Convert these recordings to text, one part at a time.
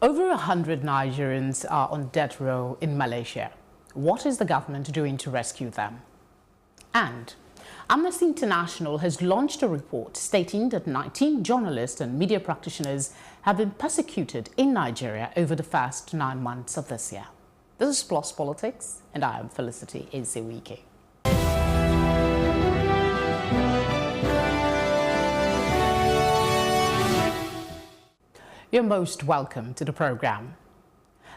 Over 100 Nigerians are on death row in Malaysia. What is the government doing to rescue them? And Amnesty International has launched a report stating that 19 journalists and media practitioners have been persecuted in Nigeria over the first 9 months of this year. This is Plus Politics, and I am Felicity Ezewike. You're most welcome to the program.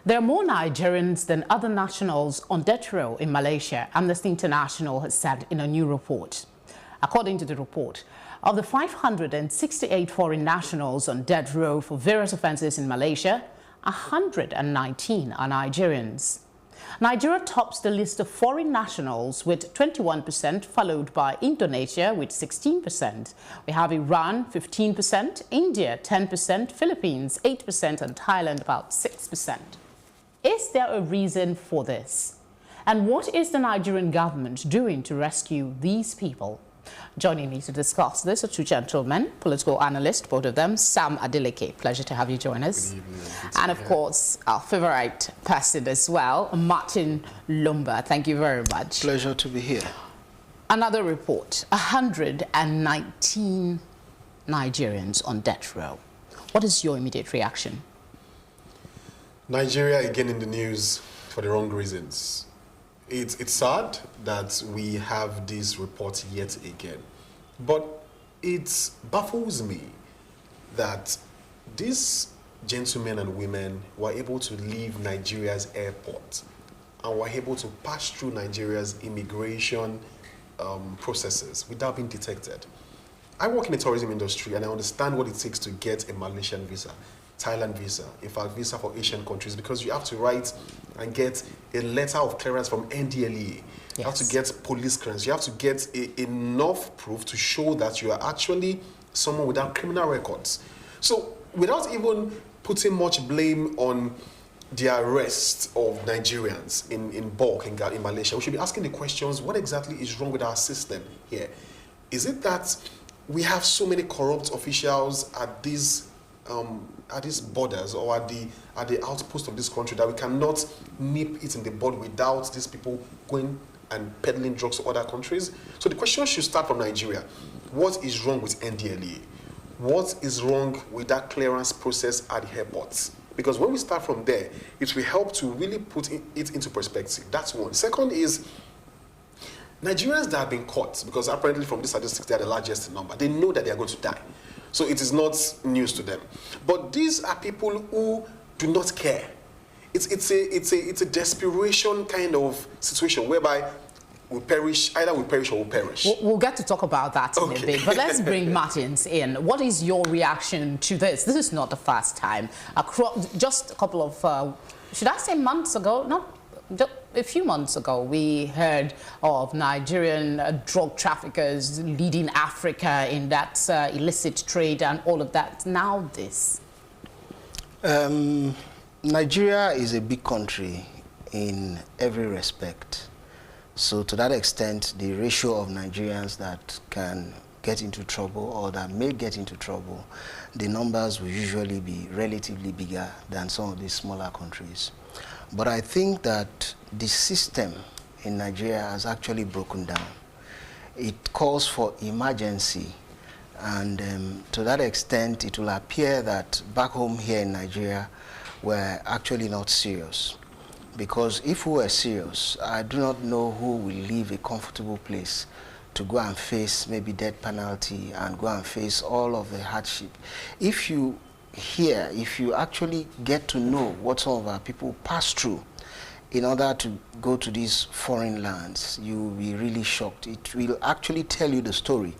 There are more Nigerians than other nationals on death row in Malaysia, Amnesty International has said in a new report. According to the report, of the 568 foreign nationals on death row for various offences in Malaysia, 119 are Nigerians. Nigeria tops the list of foreign nationals with 21%, followed by Indonesia with 16%. We have Iran 15%, India 10%, Philippines 8%, and Thailand about 6%. Is there a reason for this? And what is the Nigerian government doing to rescue these people? Joining me to discuss this are two gentlemen, political analysts, both of them, Sam Adeleke. Pleasure to have you join us. Good evening. And of course, our favorite person as well, Martin Lumba. Thank you very much. Pleasure to be here. Another report, 119 Nigerians on death row. What is your immediate reaction? Nigeria again in the news for the wrong reasons. It's sad that we have this report yet again, but it baffles me that these gentlemen and women were able to leave Nigeria's airport and were able to pass through Nigeria's immigration processes without being detected. I work in the tourism industry and I understand what it takes to get a Malaysian visa, Thailand visa, in fact visa for Asian countries, because you have to write and get a letter of clearance from NDLEA. You have to get police clearance. You have to get enough proof to show that you are actually someone without criminal records. So without even putting much blame on the arrest of Nigerians in bulk in Malaysia, we should be asking the questions, what exactly is wrong with our system here? Is it that we have so many corrupt officials at these borders or at the outpost of this country that we cannot nip it in the bud without these people going and peddling drugs to other countries? So the question should start from Nigeria. What is wrong with NDLEA? What is wrong with that clearance process at the airports? Because when we start from there, it will help to really put it into perspective. That's one. Second is Nigerians that have been caught, because apparently from these statistics they are the largest number, they know that they are going to die. So it is not news to them. But these are people who do not care. It's a desperation kind of situation whereby we perish, either we perish or we perish. We'll get to talk about that in a bit, but let's bring Martins in. What is your reaction to this? This is not the first time. Just a couple of, should I say months ago? No, a few months ago, we heard of Nigerian drug traffickers leading Africa in that illicit trade and all of that. Now this. Nigeria is a big country in every respect. So to that extent, the ratio of Nigerians that can get into trouble or that may get into trouble, the numbers will usually be relatively bigger than some of these smaller countries. But I think that the system in Nigeria has actually broken down. It calls for emergency, and to that extent, it will appear that back home here in Nigeria, we're actually not serious. Because if we were serious, I do not know who will leave a comfortable place to go and face maybe death penalty and go and face all of the hardship. If you actually get to know what some of our people pass through in order to go to these foreign lands, you will be really shocked. It will actually tell you the story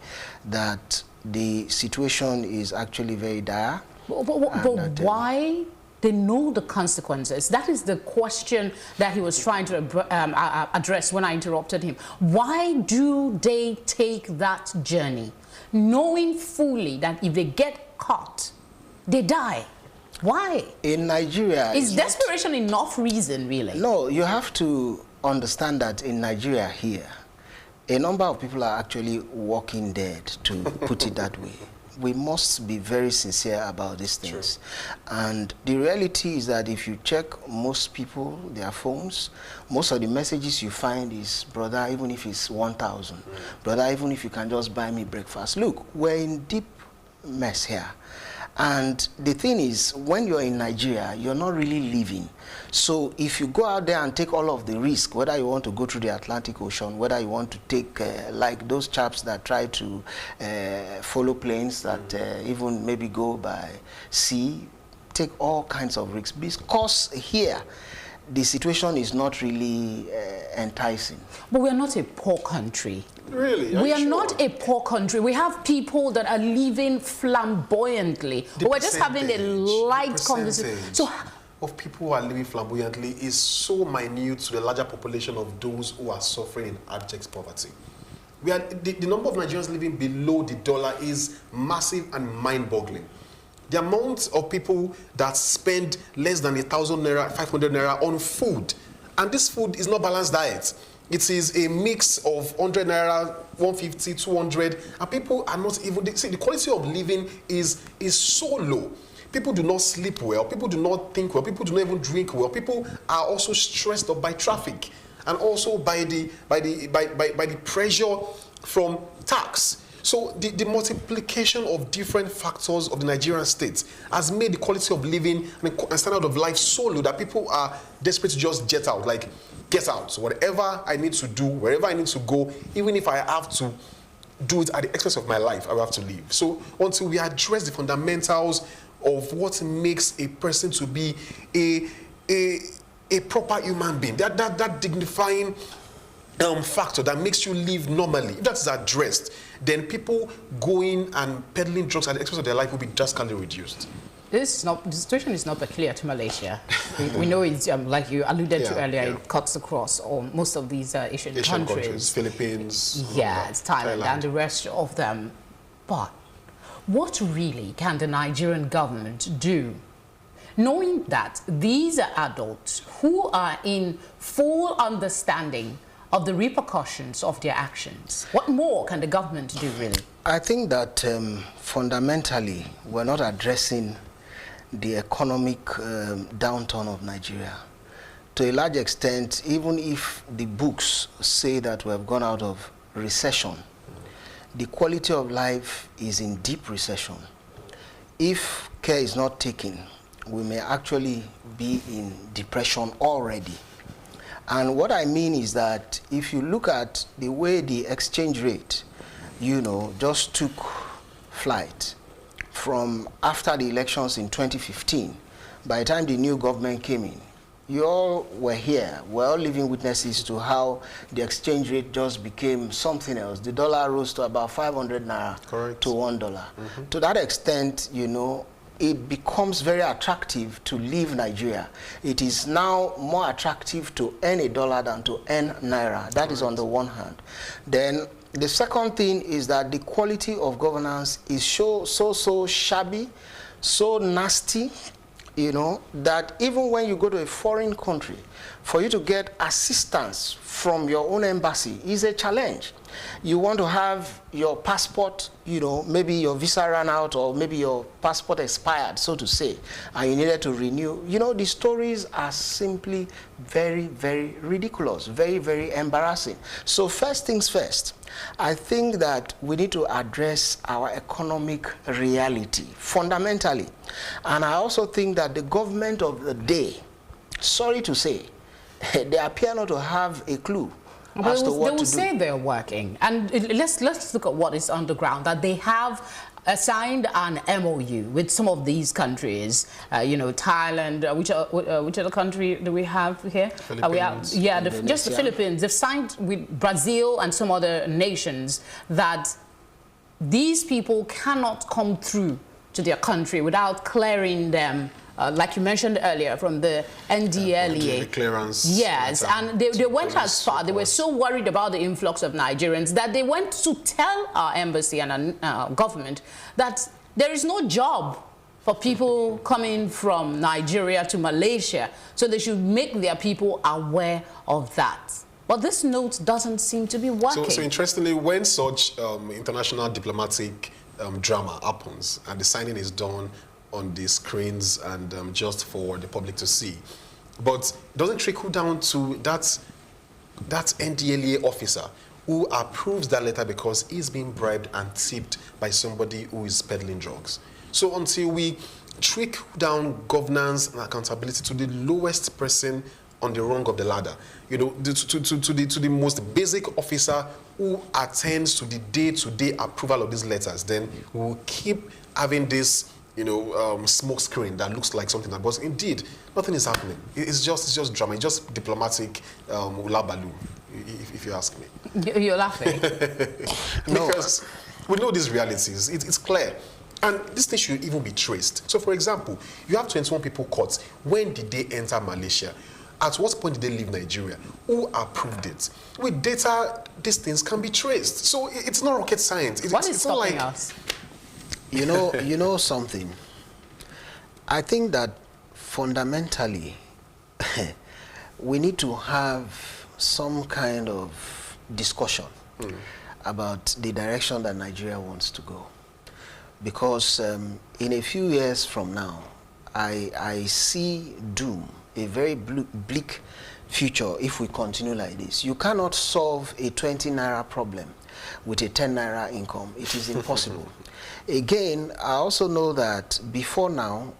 that the situation is actually very dire. But why? They know the consequences. That is the question that he was trying to address when I interrupted him. Why do they take that journey, knowing fully that if they get caught, they die? Why? In Nigeria... Is desperation enough reason, really? No, you have to understand that in Nigeria here, a number of people are actually walking dead, to put it that way. we must be very sincere about these things. And the reality is that if you check most people, their phones, most of the messages you find is, brother, even if it's 1,000, brother, even if you can just buy me breakfast. Look, we're in deep mess here. And the thing is, when you're in Nigeria, you're not really living. So if you go out there and take all of the risk, whether you want to go through the Atlantic Ocean, whether you want to take, like those chaps that try to follow planes that even maybe go by sea, take all kinds of risks. Because here, the situation is not really enticing. But we are not a poor country. Really? We are not a poor country. We have people that are living flamboyantly. We're just having a light conversation. So, of people who are living flamboyantly is so minute to the larger population of those who are suffering in abject poverty. The number of Nigerians living below the dollar is massive and mind-boggling. The amount of people that spend less than 1,000 naira, 500 naira on food, and this food is not balanced diet. It is a mix of 100 naira, 150, 200, and people are not even, see, the quality of living is so low. People do not sleep well, people do not think well, people do not even drink well. People are also stressed up by traffic and also by the pressure from tax. So the multiplication of different factors of the Nigerian state has made the quality of living and standard of life so low that people are desperate to just get out. Like, get out. So whatever I need to do, wherever I need to go, even if I have to do it at the expense of my life, I will have to leave. So until we address the fundamentals of what makes a person to be a proper human being, that dignifying factor that makes you live normally, if that is addressed, then people going and peddling drugs at the expense of their life will be drastically reduced. the situation is not peculiar to Malaysia. We know it's, like you alluded to earlier, it cuts across most of these Asian countries. Philippines, yes, Thailand, and the rest of them. But what really can the Nigerian government do, knowing that these are adults who are in full understanding of the repercussions of their actions? What more can the government do, really? I think that fundamentally we're not addressing the economic downturn of Nigeria. To a large extent, even if the books say that we have gone out of recession, the quality of life is in deep recession. If care is not taken, we may actually be in depression already. And what I mean is that if you look at the way the exchange rate, just took flight from after the elections in 2015, by the time the new government came in, you all were here. We're all living witnesses to how the exchange rate just became something else. The dollar rose to about 500 naira to $1. To that extent, it becomes very attractive to leave Nigeria. It is now more attractive to earn a dollar than to earn naira. That is on the one hand. Then the second thing is that the quality of governance is so shabby, so nasty, that even when you go to a foreign country, for you to get assistance from your own embassy is a challenge. You want to have your passport, maybe your visa ran out or maybe your passport expired, so to say, and you needed to renew. The stories are simply very, very ridiculous, very, very embarrassing. So first things first, I think that we need to address our economic reality fundamentally. And I also think that the government of the day, sorry to say, they appear not to have a clue as to what to do. They will say they're working. And let's look at what is on the ground, that they have signed an MOU with some of these countries, Thailand, which other country do we have here? Philippines. Just the Philippines. They've signed with Brazil and some other nations that these people cannot come through to their country without clearing them, like you mentioned earlier, from the NDLEA. Clearance. Yes, and they went as far. They were so worried about the influx of Nigerians that they went to tell our embassy and our government that there is no job for people coming from Nigeria to Malaysia, so they should make their people aware of that. But this note doesn't seem to be working. So interestingly, when such international diplomatic drama happens and the signing is done on the screens and just for the public to see. But it doesn't trickle down to that NDLEA officer who approves that letter because he's being bribed and tipped by somebody who is peddling drugs. So until we trickle down governance and accountability to the lowest person on the rung of the ladder, you know, to the most basic officer who attends to the day-to-day approval of these letters, then we'll keep having this, you know, smoke screen that looks like something that, but indeed, nothing is happening. It's just drama. It's just diplomatic ulabalu, if you ask me. You're laughing. Because we know these realities. It's clear. And this thing should even be traced. So, for example, you have 21 people caught. When did they enter Malaysia? At what point did they leave Nigeria? Who approved it? With data, these things can be traced. So it's not rocket science. What is it's not stopping like us? You know something. I think that fundamentally, we need to have some kind of discussion about the direction that Nigeria wants to go. Because in a few years from now, I see doom, a very bleak future if we continue like this. You cannot solve a 20 naira problem with a 10 naira income. It is impossible. Again, I also know that before now,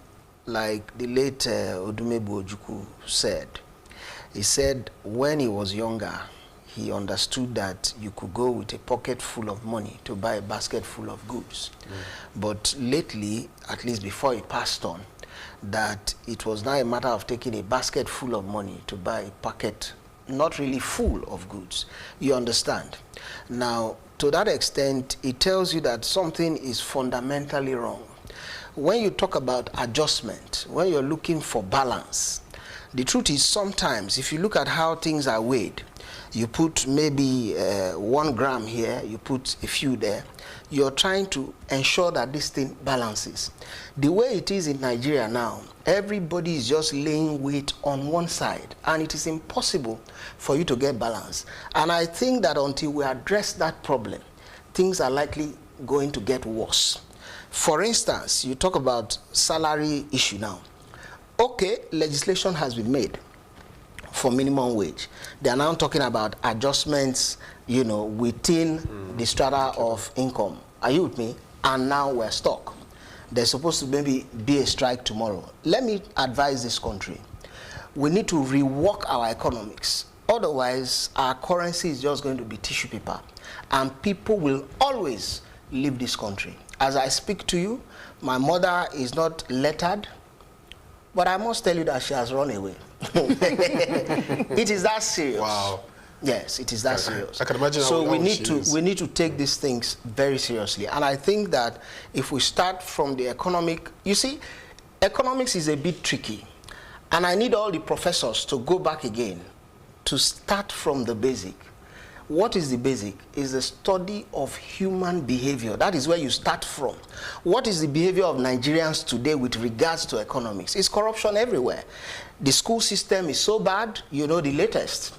like the late Odumebu Ojukwu said, he said when he was younger, he understood that you could go with a pocket full of money to buy a basket full of goods. But lately, at least before he passed on, that it was now a matter of taking a basket full of money to buy a packet not really full of goods. You understand? Now, to that extent, it tells you that something is fundamentally wrong. When you talk about adjustment, when you're looking for balance, the truth is sometimes, if you look at how things are weighed, you put maybe 1 gram here, you put a few there, you're trying to ensure that this thing balances. The way it is in Nigeria now, everybody is just laying weight on one side, and it is impossible for you to get balance. And I think that until we address that problem, things are likely going to get worse. For instance, you talk about salary issue now. Okay, legislation has been made for minimum wage. They are now talking about adjustments, you know, within the strata of income. Are you with me? And now we're stuck. There's supposed to maybe be a strike tomorrow. Let me advise this country. We need to rework our economics. Otherwise, our currency is just going to be tissue paper. And people will always leave this country. As I speak to you, my mother is not lettered, but I must tell you that she has run away. It is that serious. Wow. Yes, it is that serious. I can imagine so how we need to take these things very seriously. And I think that if we start from the economic, you see, economics is a bit tricky. And I need all the professors to go back again to start from the basic. What is the basic? Is the study of human behavior. That is where you start from. What is the behavior of Nigerians today with regards to economics? It's corruption everywhere. The school system is so bad, you know the latest.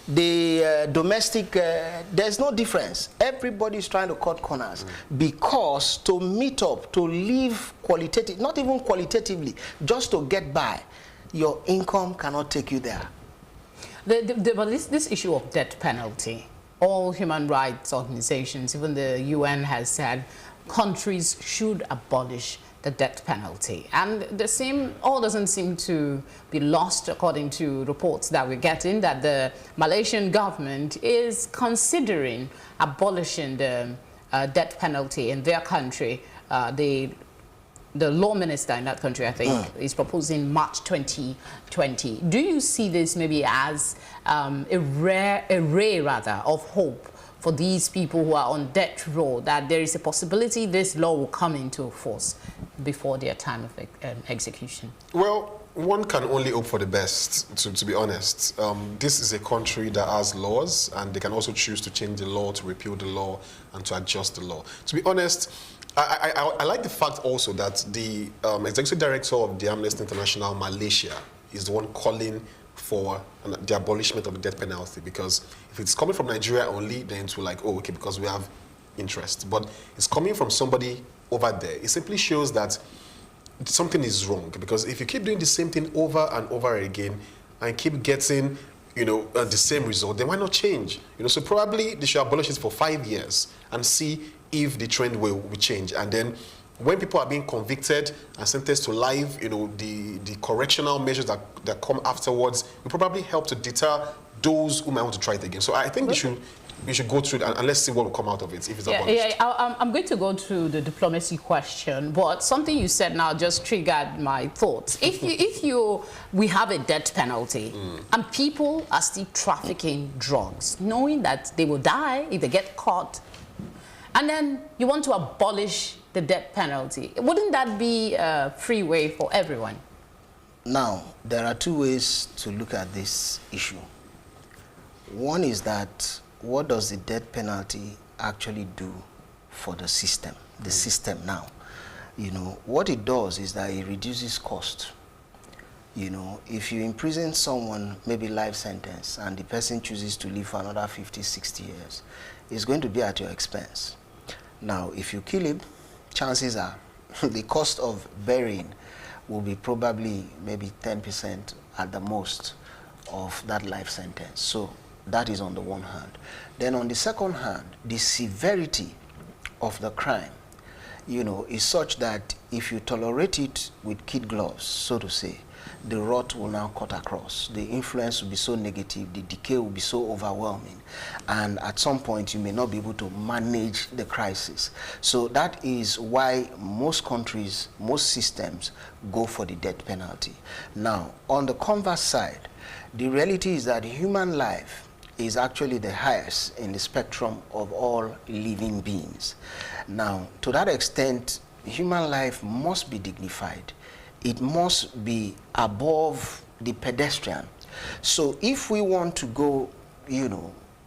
The domestic, there's no difference. Everybody is trying to cut corners because to meet up, to live qualitative, not even qualitatively, just to get by, your income cannot take you there. But this issue of death penalty, all human rights organizations, even the UN has said countries should abolish the death penalty. And all doesn't seem to be lost according to reports that we're getting, that the Malaysian government is considering abolishing the death penalty in their country. The law minister in that country, I think, is proposing March 2020. Do you see this maybe as a ray of hope for these people who are on death row, that there is a possibility this law will come into force before their time of execution? Well, one can only hope for the best, to be honest. This is a country that has laws, and they can also choose to change the law, to repeal the law, and to adjust the law. To be honest, I like the fact also that the executive director of the Amnesty International Malaysia is the one calling for the abolishment of the death penalty, because if it's coming from Nigeria only, then it's like, oh, okay, because we have interest, but it's coming from somebody over there. It simply shows that something is wrong, because if you keep doing the same thing over and over again and keep getting, the same result, then why not change? So probably they should abolish it for 5 years and see if the trend will change. And then when people are being convicted and sentenced to life, the correctional measures that come afterwards will probably help to deter those who might want to try it again. So I think we should go through it and let's see what will come out of it if it's abolished. I'm going to go to the diplomacy question, but something you said now just triggered my thoughts. If we have a death penalty and people are still trafficking drugs, knowing that they will die if they get caught, and then you want to abolish the death penalty, wouldn't that be a free way for everyone? Now, there are two ways to look at this issue. One is that, what does the death penalty actually do for the system? The system now. What it does is that it reduces cost. If you imprison someone, maybe life sentence, and the person chooses to live for another 50, 60 years, it's going to be at your expense. Now, if you kill him, chances are the cost of burying will be probably maybe 10% at the most of that life sentence. So that is on the one hand. Then on the second hand, the severity of the crime, is such that if you tolerate it with kid gloves, so to say, the rot will now cut across. The influence will be so negative, the decay will be so overwhelming, and at some point you may not be able to manage the crisis. So that is why most countries, most systems go for the death penalty. Now, on the converse side, the reality is that human life is actually the highest in the spectrum of all living beings. Now, to that extent, human life must be dignified. It must be above the pedestrian. So if we want to go,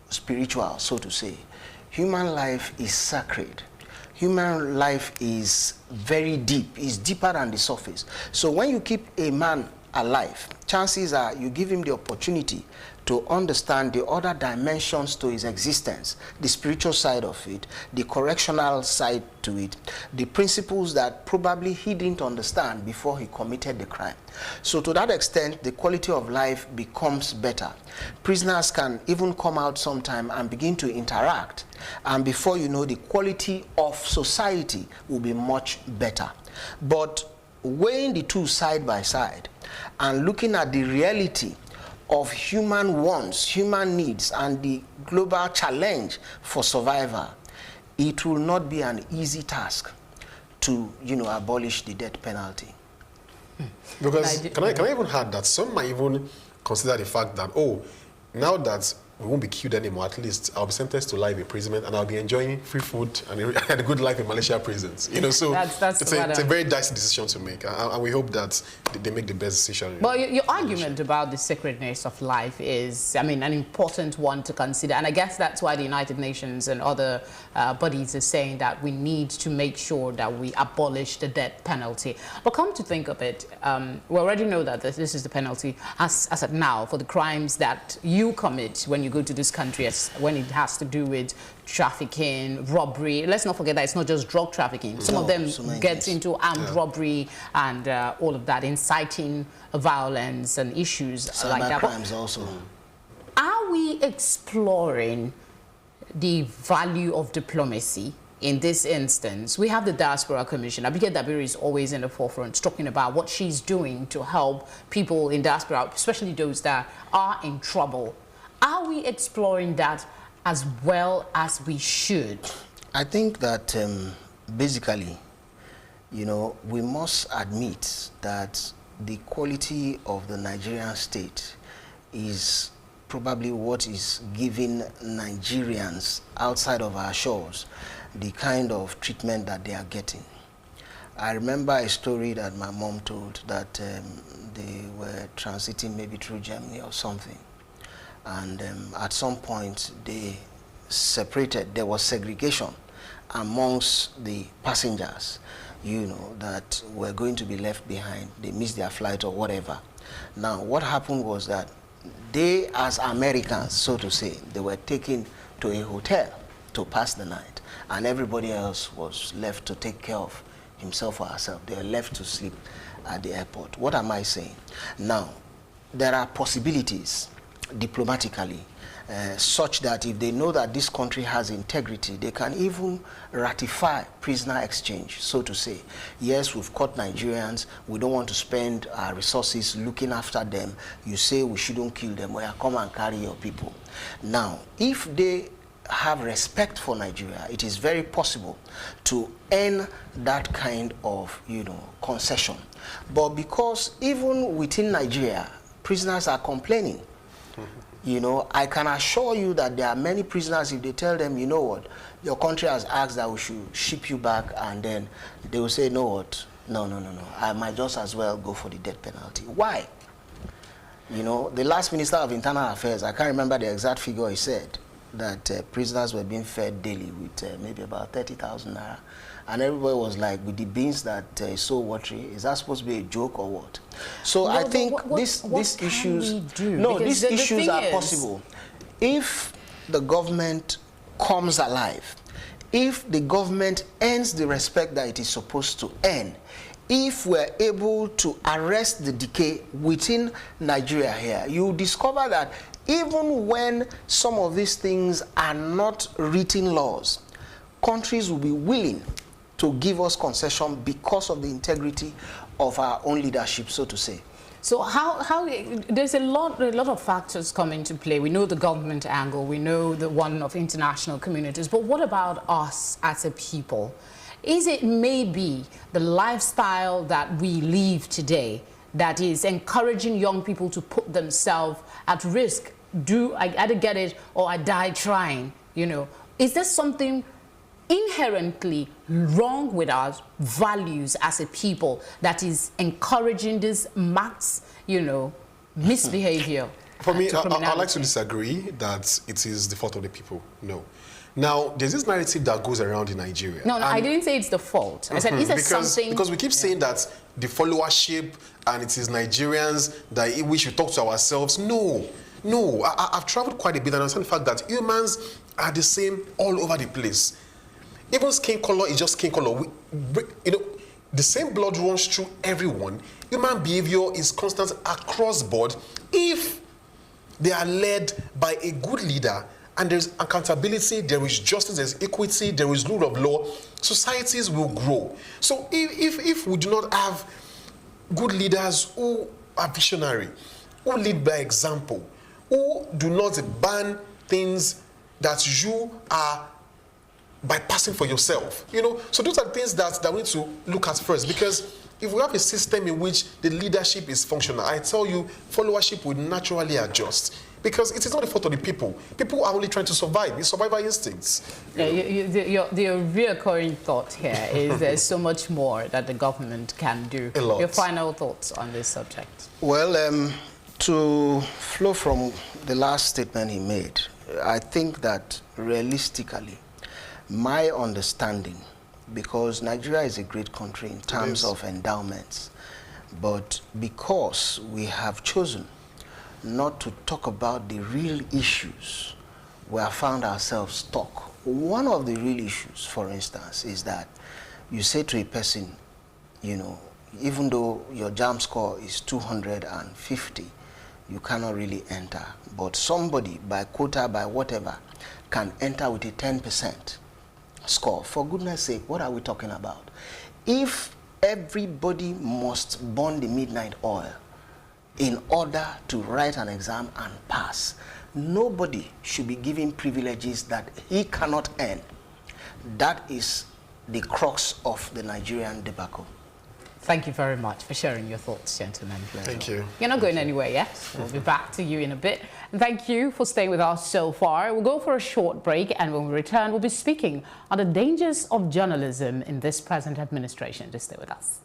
spiritual, so to say, human life is sacred. Human life is very deep, it's deeper than the surface. So when you keep a man alive, chances are you give him the opportunity to understand the other dimensions to his existence, the spiritual side of it, the correctional side to it, the principles that probably he didn't understand before he committed the crime. So to that extent, the quality of life becomes better. Prisoners can even come out sometime and begin to interact, and before you know, the quality of society will be much better. But weighing the two side by side and looking at the reality of human wants, human needs, and the global challenge for survival, it will not be an easy task to, abolish the death penalty. Because can I even add that some might even consider the fact that, now that we won't be killed anymore, at least I'll be sentenced to life imprisonment and I'll be enjoying free food and a good life in Malaysia prisons. So it's a very dicey decision to make, and we hope that they make the best decision. But your argument about the sacredness of life is, an important one to consider, and I guess that's why the United Nations and other bodies are saying that we need to make sure that we abolish the death penalty. But come to think of it, we already know that this is the penalty as of now for the crimes that you commit when you go to this country, when it has to do with trafficking, robbery. Let's not forget that it's not just drug trafficking. Some of them get into armed robbery and all of that, inciting violence and issues like that. Crimes also. Are we exploring the value of diplomacy in this instance? We have the Diaspora Commission. Abigail Dabiri is always in the forefront talking about what she's doing to help people in diaspora, especially those that are in trouble. Are we exploring that as well as we should? I think that basically, we must admit that the quality of the Nigerian state is probably what is giving Nigerians outside of our shores the kind of treatment that they are getting. I remember a story that my mom told that they were transiting maybe through Germany or something. And at some point, they separated. There was segregation amongst the passengers, that were going to be left behind. They missed their flight or whatever. Now, what happened was that they, as Americans, so to say, they were taken to a hotel to pass the night, and everybody else was left to take care of himself or herself. They were left to sleep at the airport. What am I saying? Now, there are possibilities diplomatically such that if they know that this country has integrity, they can even ratify prisoner exchange, so to say. Yes, we've caught Nigerians, we don't want to spend our resources looking after them. You say we shouldn't kill them, well, come and carry your people. Now, if they have respect for Nigeria, it is very possible to earn that kind of, concession. But because even within Nigeria, prisoners are complaining, I can assure you that there are many prisoners, if they tell them, you know what, your country has asked that we should ship you back, and then they will say, you know what, no, I might just as well go for the death penalty. Why? The last Minister of Internal Affairs, I can't remember the exact figure he said, that prisoners were being fed daily with maybe about 30,000 naira. And everybody was like, with the beans that is so watery, is that supposed to be a joke or what? So no, I think these issues, these issues are possible. If the government comes alive, if the government earns the respect that it is supposed to earn, if we're able to arrest the decay within Nigeria here, you discover that even when some of these things are not written laws, countries will be willing to give us concession because of the integrity of our own leadership, so to say. So how there's a lot of factors come into play. We know the government angle, we know the one of international communities, but what about us as a people? Is it maybe the lifestyle that we live today that is encouraging young people to put themselves at risk? I either get it or I die trying, Is there something inherently wrong with our values as a people that is encouraging this mass, misbehavior? For me, I'd like to disagree that it is the fault of the people. No. Now, there's this narrative that goes around in Nigeria. No, I didn't say it's the fault. I said, is there something... Because we keep saying that the followership and it is Nigerians that we should talk to ourselves. No. I've traveled quite a bit and I understand the fact that humans are the same all over the place. Even skin color is just skin color. The same blood runs through everyone. Human behavior is constant across board. If they are led by a good leader and there's accountability, there is justice, there's equity, there is rule of law, societies will grow. So if we do not have good leaders who are visionary, who lead by example, who do not ban things that you are bypassing for yourself, so those are things that we need to look at first, because if we have a system in which the leadership is functional, I tell you, followership will naturally adjust, because it is not the fault of the people. People are only trying to survive. It's survival instincts. The reoccurring thought here is there's so much more that the government can do. A lot. Your final thoughts on this subject? Well, to flow from the last statement he made, I think that realistically, my understanding, because Nigeria is a great country in terms of endowments, but because we have chosen not to talk about the real issues, we have found ourselves stuck. One of the real issues, for instance, is that you say to a person, even though your JAMB score is 250, you cannot really enter. But somebody, by quota, by whatever, can enter with a 10% score. For goodness sake, what are we talking about? If everybody must burn the midnight oil in order to write an exam and pass, nobody should be given privileges that he cannot earn. That is the crux of the Nigerian debacle. Thank you very much for sharing your thoughts, gentlemen. Thank you. You're not going anywhere yet. We'll be back to you in a bit. And thank you for staying with us so far. We'll go for a short break, and when we return, we'll be speaking on the dangers of journalism in this present administration. Just stay with us.